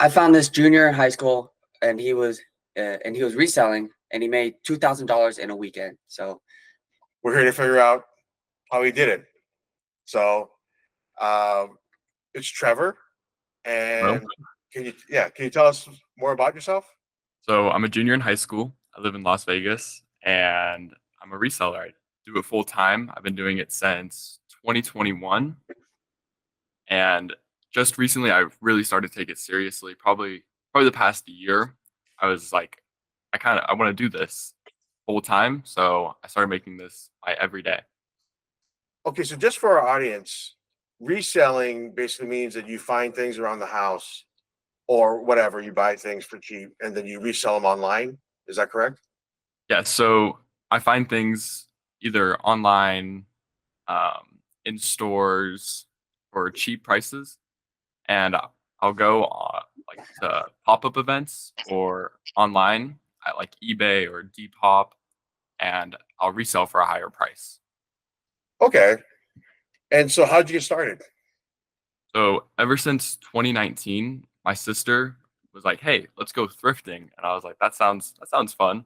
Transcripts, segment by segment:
I found this junior in high school, and he was reselling, and he made $2,000 in a weekend. So We're here to figure out how he did it. So um, it's Trevor, Hello. and can you tell us more about yourself? So I'm a junior in high school. I live in Las Vegas and I'm a reseller. I do it full time. I've been doing it since 2021. And just recently I really started to take it seriously. Probably the past year. I was like, I want to do this full time. So I started making this my everyday. Okay, so just for our audience, reselling basically means that you find things around the house or whatever, you buy things for cheap and then you resell them online. Is that correct? Yeah, so I find things either online, in stores for cheap prices, and I'll go like to pop-up events or online at like eBay or Depop, and I'll resell for a higher price. Okay. And so how'd you get started? So ever since 2019, my sister was like, "Hey, let's go thrifting," and I was like, "That sounds fun."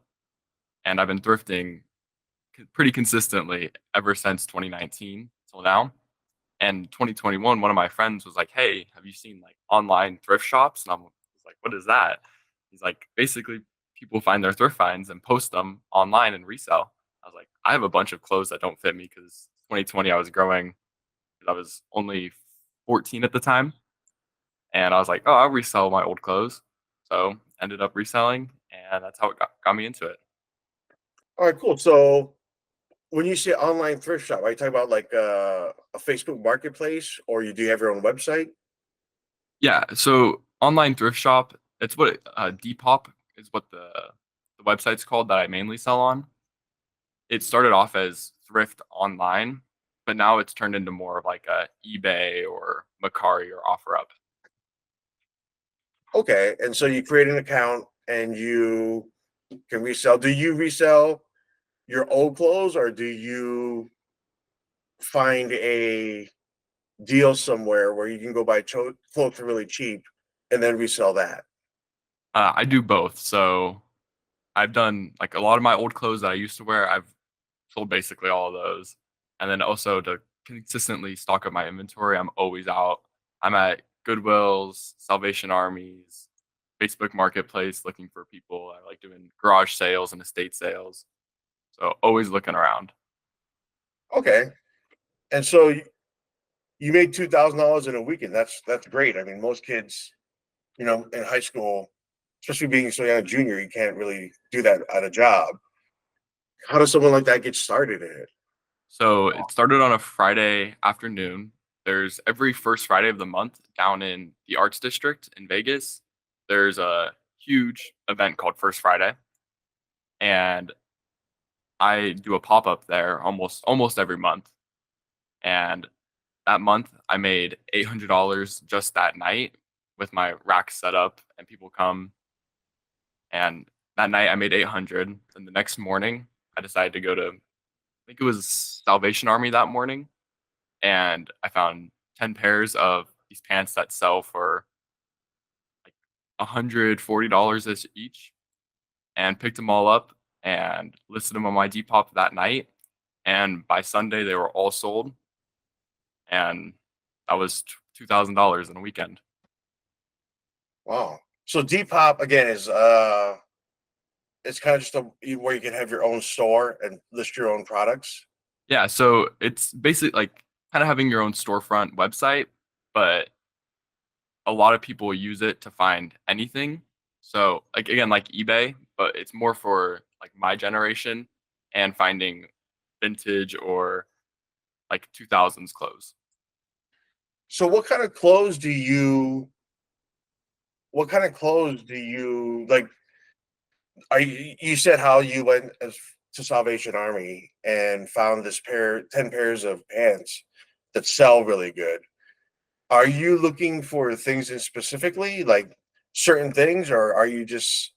And I've been thrifting pretty consistently ever since 2019 till now. And 2021, one of my friends was like, "Hey, have you seen like online thrift shops?" And I was like, "What is that?" He's like, "Basically, people find their thrift finds and post them online and resell." I was like, "I have a bunch of clothes that don't fit me because 2020 I was growing. I was only 14 at the time, and I was like, oh, I'll resell my old clothes." So ended up reselling, and that's how it got me into it. All right, cool. So when you say online thrift shop, are you talking about like a Facebook marketplace or you do have your own website? Yeah, so online thrift shop, it's what Depop is what the website's called that I mainly sell on. It started off as thrift online, but now it's turned into more of like a eBay or Macari or OfferUp. Okay. And so you create an account and you can resell. Do you resell your old clothes or do you find a deal somewhere where you can go buy clothes for really cheap and then resell that? I do both. So I've done like a lot of my old clothes that I used to wear. I've sold basically all of those, and then also to consistently stock up my inventory, I'm always out. I'm at Goodwills, Salvation Armies, Facebook Marketplace looking for people. I like doing garage sales and estate sales. So always looking around. Okay. And so you made $2,000 in a weekend. That's great. I mean, most kids, in high school, especially being so young, a junior, you can't really do that at a job. How does someone like that get started in it? So it started on a Friday afternoon. There's every first Friday of the month down in the Arts District in Vegas. There's a huge event called First Friday, and I do a pop up there almost every month. And that month, I made $800 just that night with my rack set up, and people come. And that night, I made 800. And the next morning, I decided to go to, I think it was Salvation Army that morning, and I found 10 pairs of these pants that sell for like $140 each, and picked them all up and listed them on my Depop that night. And by Sunday, they were all sold, and that was $2,000 in a weekend. Wow. So Depop again is it's kind of just where you can have your own store and list your own products. Yeah, so it's basically like kind of having your own storefront website, but a lot of people use it to find anything. So like again, like eBay, but it's more for like my generation and finding vintage or like 2000s clothes. So what kind of clothes do you like? You said how you went to Salvation Army and found 10 pairs of pants that sell really good. Are you looking for things in specifically, like certain things, or are you just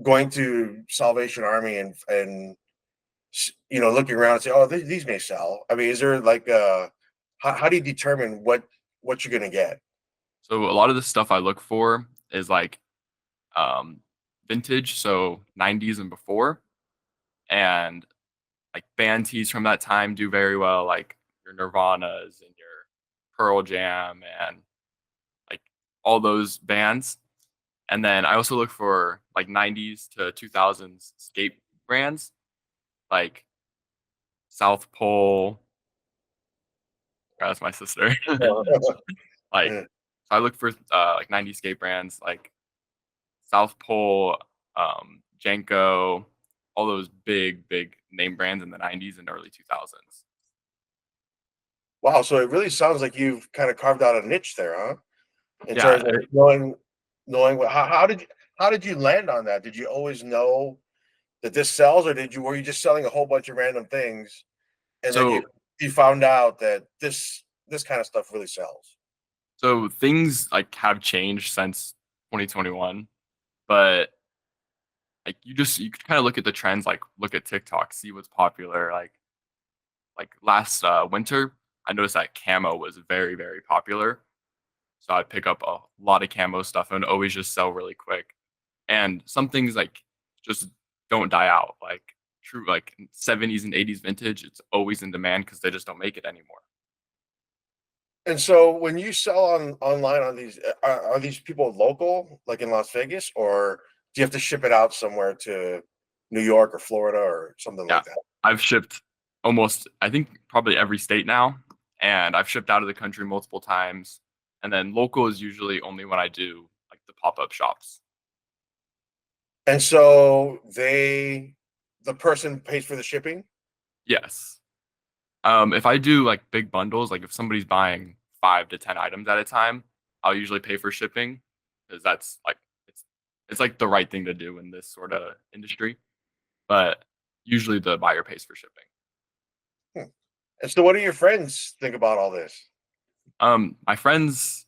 going to Salvation Army and looking around and say, "Oh, these may sell"? I mean, is there like how do you determine what you're gonna get? So a lot of the stuff I look for is like vintage, so 90s and before, and like band tees from that time do very well, like your Nirvanas and your Pearl Jam and like all those bands. And then I also look for like 90s to 2000s skate brands like South Pole. That's my sister. Like Yeah. I look for like 90s skate brands like South Pole, Jenko, all those big name brands in the 90s and early 2000s. Wow, so it really sounds like you've kind of carved out a niche there, huh? In Yeah, terms of knowing what how did you land on that? Did you always know that this sells, or were you just selling a whole bunch of random things and then so you found out that this kind of stuff really sells? so things like have changed since 2021, but like you kind of look at the trends, like look at TikTok, see what's popular. Like last winter, I noticed that camo was very popular, so I'd pick up a lot of camo stuff and always just sell really quick. And some things like just don't die out, like true like 70s and 80s vintage. It's always in demand because they just don't make it anymore. And so when you sell online on these, are these people local, like in Las Vegas, or do you have to ship it out somewhere to New York or Florida or something Yeah, like that? I've shipped almost, I think probably every state now, and I've shipped out of the country multiple times. And then local is usually only when I do like the pop-up shops. And so the person pays for the shipping? Yes. If I do like big bundles, like if somebody's buying 5 to 10 items at a time, I'll usually pay for shipping because that's like it's it's like the right thing to do in this sort of industry. But usually the buyer pays for shipping. Hmm. And so what do your friends think about all this? My friends,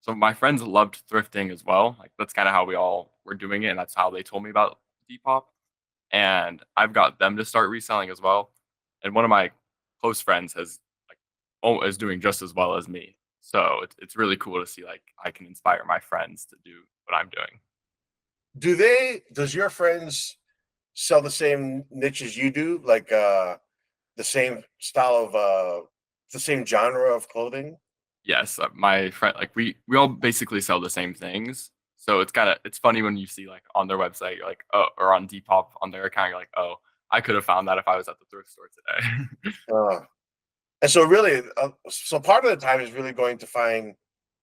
so my friends loved thrifting as well. Like that's kind of how we all were doing it, and that's how they told me about Depop. And I've got them to start reselling as well. And one of my close friends has like is doing just as well as me. So it's really cool to see like I can inspire my friends to do what I'm doing. Does your friends sell the same niche as you do? Like the same style of the same genre of clothing? Yes, my friend, like we all basically sell the same things. So it's funny when you see like on their website, you're like, oh, or on Depop on their account, you're like, oh, I could have found that if I was at the thrift store today. Uh, and so really, so part of the time is really going to find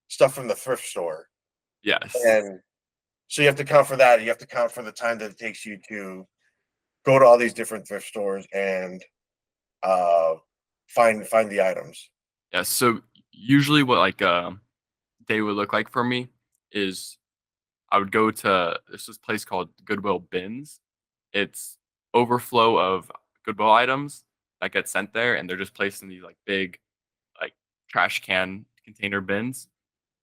stuff from the thrift store. Yes. And so you have to account for that. You have to account for the time that it takes you to go to all these different thrift stores and uh, find the items. Yeah. So usually what like a day would look like for me is I would go to this place called Goodwill Bins. It's overflow of Goodwill items that get sent there, and they're just placed in these like big like trash can container bins,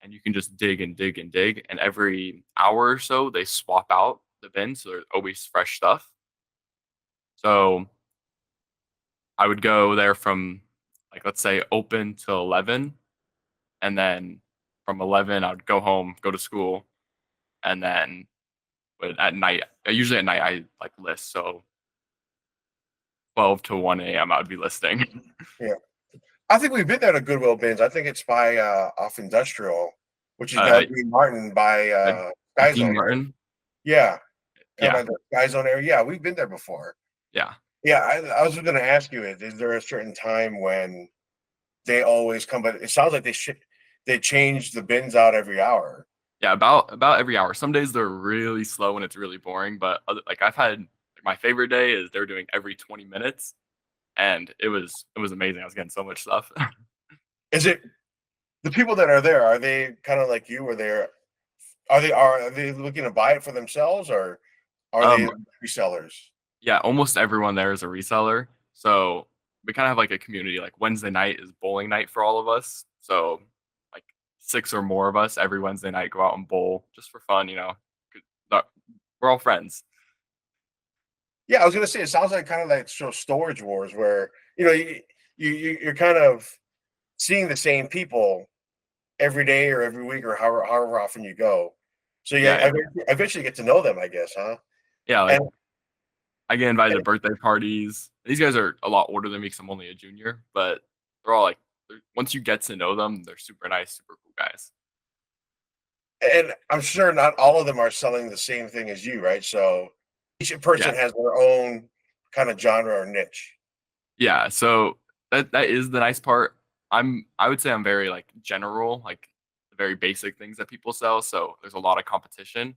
and you can just dig and dig and dig. And every hour or so, they swap out the bins, so there's always fresh stuff. So I would go there from like let's say open till 11, and then from 11 I would go home, go to school, and then but at night, usually at night I like list. So 12 to 1 a.m. I would be listing. Yeah, I think we've been there to Goodwill Bins. I think it's by off Industrial, which is uh, down Green Martin by uh, Sky Dean Zone area. Martin. Yeah, kind of Yeah, by the Sky Zone area. Yeah, we've been there before. yeah, Yeah, I was going to ask you, is there a certain time when they always come? But it sounds like they change the bins out every hour. yeah. About every hour. Some days they're really slow and it's really boring. But like I've had like, my favorite day is they're doing every 20 minutes, and it was amazing. I was getting so much stuff. Is it the people that are there? Are they kind of like you? Or are they looking to buy it for themselves, or are they um, resellers? yeah, almost everyone there is a reseller. So we kind of have like a community. Like Wednesday night is bowling night for all of us. So like six or more of us every Wednesday night go out and bowl just for fun. 'Cause we're all friends. Yeah, I was gonna say it sounds like kind of like storage wars where you're kind of seeing the same people every day or every week or however often you go. So Yeah, I eventually get to know them, I guess, huh? yeah. Like And, I get invited to birthday parties. These guys are a lot older than me because I'm only a junior, but they're all like, once you get to know them, they're super nice, super cool guys. and I'm sure not all of them are selling the same thing as you, right? So each Yeah, person has their own kind of genre or niche. yeah. So that is the nice part. I would say I'm very like general, like the very basic things that people sell. So there's a lot of competition.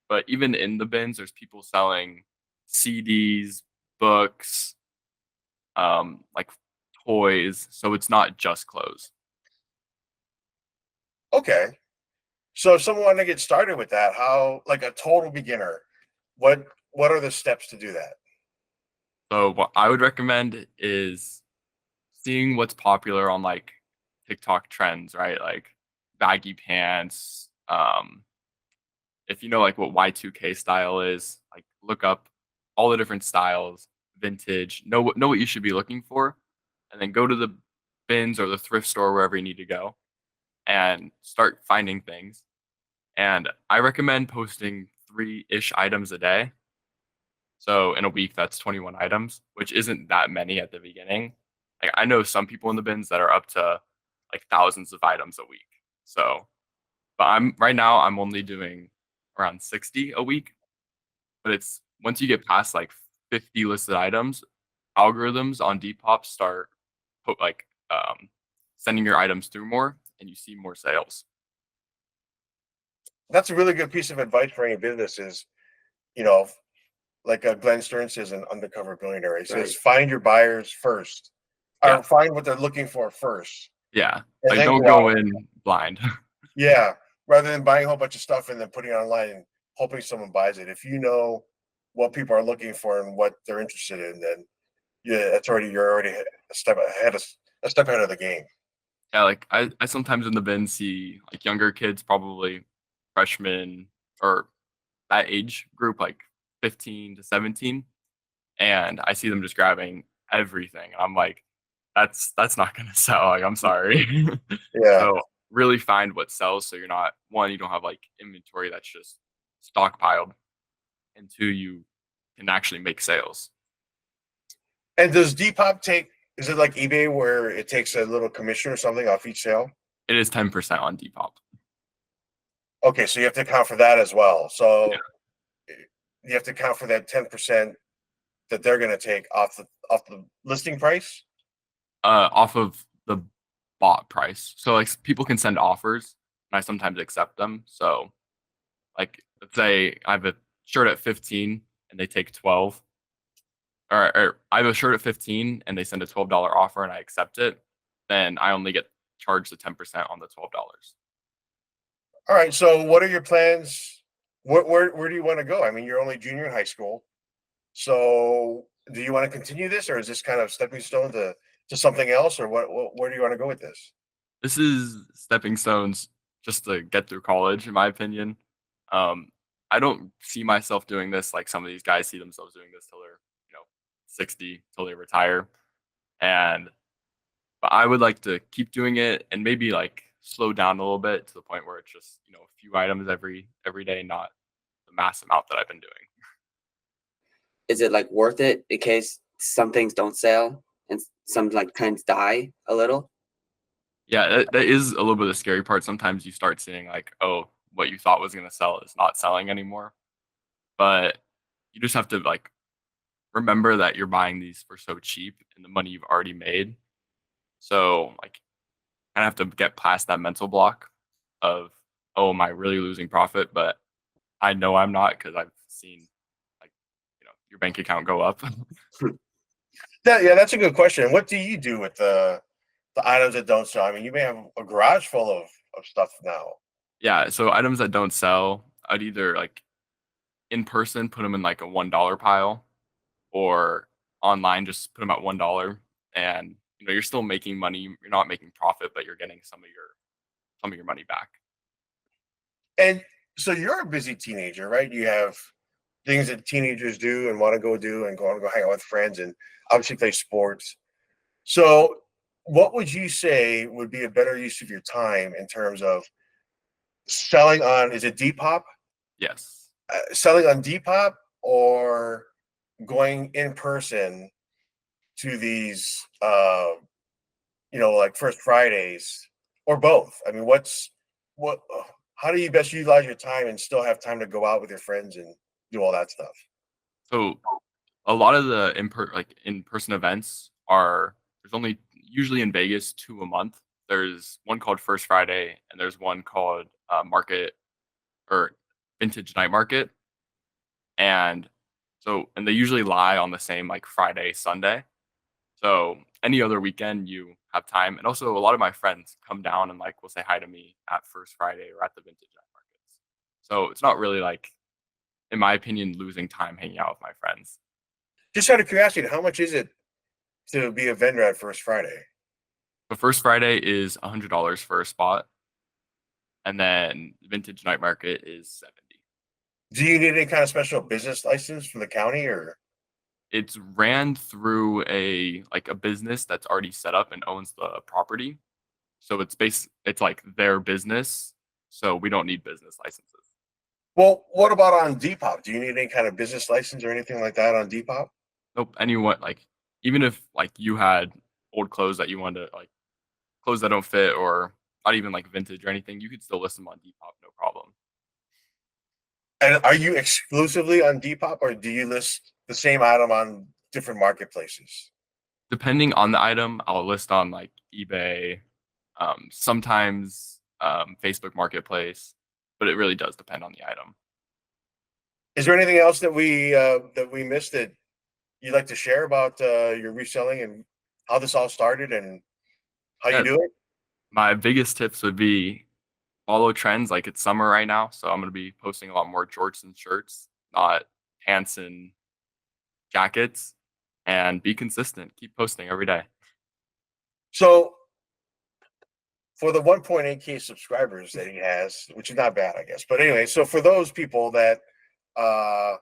But even in the bins, there's people selling CDs, books, like toys. So it's not just clothes. Okay. So if someone wanted to get started with that, how like a total beginner, what are the steps to do that? So what I would recommend is seeing what's popular on like TikTok trends, right? Like baggy pants. If you know like what Y2K style is, like look up all the different styles, vintage, know what you should be looking for, and then go to the bins or the thrift store wherever you need to go and start finding things. And I recommend posting 3-ish items a day. So in a week, that's 21 items, which isn't that many at the beginning. Like I know some people in the bins that are up to like thousands of items a week. So, but I'm right now I'm only doing around 60 a week. But it's once you get past like 50 listed items, algorithms on Depop start like sending your items through more, and you see more sales. That's a really good piece of advice for any business is, you know, like Glenn Stern says in Undercover Billionaire, he says, Right. find your buyers first, Yeah, or find what they're looking for first, yeah. and Like then don't go go out. in blind. Yeah, rather than buying a whole bunch of stuff and then putting it online and hoping someone buys it. If you know what people are looking for and what they're interested in, then yeah, you're already a step ahead of the game. Yeah, like I sometimes in the bin see like younger kids, probably freshmen or that age group, like 15 to 17, and I see them just grabbing everything. And I'm like, that's not gonna sell. Like, I'm sorry. Yeah. So really find what sells so you're not one, you don't have like inventory that's just stockpiled, and two, you can actually make sales. And does Depop take? Is it like eBay where it takes a little commission or something off each sale? It is 10% on Depop. Okay, so you have to account for that as well. So you have to account for that 10% that they're going to take off the listing price. Off of the bought price. So like people can send offers and I sometimes accept them. So like let's say I have a shirt at 15 and they take 12, or I have a shirt at 15 and they send a $12 offer and I accept it, then I only get charged the 10% on the $12. All right. So what are your plans? Where do you want to go? I mean, you're only junior in high school. So do you want to continue this, or is this kind of stepping stone to something else, or where do you want to go with this? This is stepping stones just to get through college, in my opinion. Um, I don't see myself doing this like some of these guys see themselves doing this till they're, 60, till they retire. And but I would like to keep doing it and maybe like slow down a little bit to the point where it's just, a few items every day, not the mass amount that I've been doing. Is it like worth it in case some things don't sell and some like trends die a little? Yeah, that is a little bit of the scary part. Sometimes you start seeing like, oh, what you thought was gonna sell is not selling anymore. But you just have to like remember that you're buying these for so cheap and the money you've already made. So like kind of have to get past that mental block of, oh, am I really losing profit? But I know I'm not because I've seen like, your bank account go up. Yeah, that's a good question. What do you do with the items that don't sell? I mean, you may have a garage full of stuff now. Yeah, so items that don't sell, I'd either like in person put them in like a $1 pile, or online just put them at $1, and you're still making money. You're not making profit, but you're getting some of your money back. And so you're a busy teenager, right? You have things that teenagers do and want to go do and go hang out with friends and obviously play sports. So what would you say would be a better use of your time in terms of selling on, is it Depop? Yes. Selling on Depop or going in person to these, like First Fridays, or both? I mean, what? How do you best utilize your time and still have time to go out with your friends and do all that stuff? So a lot of the in-person events are there's only usually in Vegas 2 a month. There's one called First Friday and there's one called Market or Vintage Night Market. And and they usually lie on the same like Friday, Sunday. So any other weekend you have time. And also a lot of my friends come down and like will say hi to me at First Friday or at the Vintage Night Markets. So it's not really like, in my opinion, losing time hanging out with my friends. Just out of curiosity, how much is it to be a vendor at First Friday? The First Friday is $100 for a spot, and then Vintage Night Market is 70. Do you need any kind of special business license from the county, or? It's ran through a business that's already set up and owns the property. So it's like their business. So we don't need business licenses. Well, what about on Depop? Do you need any kind of business license or anything like that on Depop? Nope. Anyone like even if like you had old clothes that you wanted to like clothes that don't fit or not even like vintage or anything, you could still list them on Depop, no problem. And are you exclusively on Depop, or do you list the same item on different marketplaces? Depending on the item, I'll list on like eBay, sometimes Facebook Marketplace, but it really does depend on the item. Is there anything else that we missed that you'd like to share about your reselling and how this all started and how Yeah, you do it? my biggest tips would be follow trends. Like it's summer right now, so I'm gonna be posting a lot more jorts and shirts, not pants and jackets, and be consistent. Keep posting every day. So for the 1.8K subscribers that he has, which is not bad, I guess. But anyway, so for those people that uh,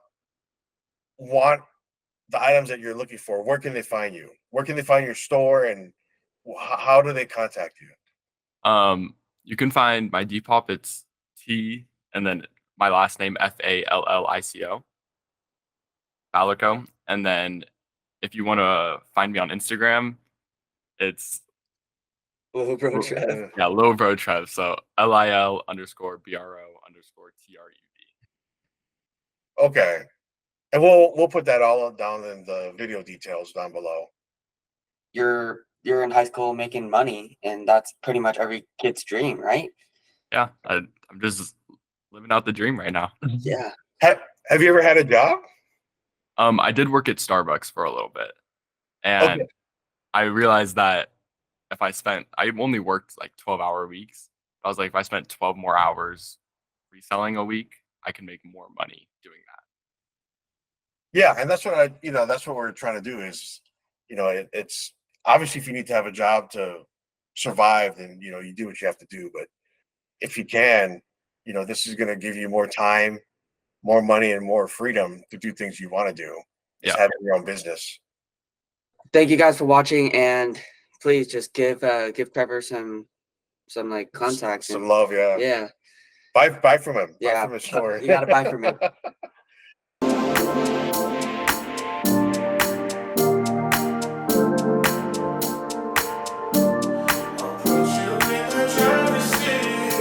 want the items that you're looking for, where can they find you? Where can they find your store, and how do they contact you? You can find my Depop. It's T and then my last name Fallico, Fallico. And then if you want to find me on Instagram, it's Little bro Trev. Lil Bro Trev. So LIL_BRO_TRUD. Okay, and we'll put that all down in the video details down below. You're in high school making money, and that's pretty much every kid's dream, right? Yeah, I'm just living out the dream right now. Yeah. Have you ever had a job? I did work at Starbucks for a little bit, Okay. and I realized that I only worked like 12-hour weeks. I was like, if I spent 12 more hours reselling a week, I can make more money doing that. Yeah, and that's what we're trying to do is, it's obviously if you need to have a job to survive, then you do what you have to do. But if you can, this is going to give you more time, more money, and more freedom to do things you want to do. Just Yeah. having your own business. Thank you guys for watching, and please just give Trevor some like contacts. Some love, yeah. Yeah. Buy from him. Buy Yeah. from his store. You gotta buy from him.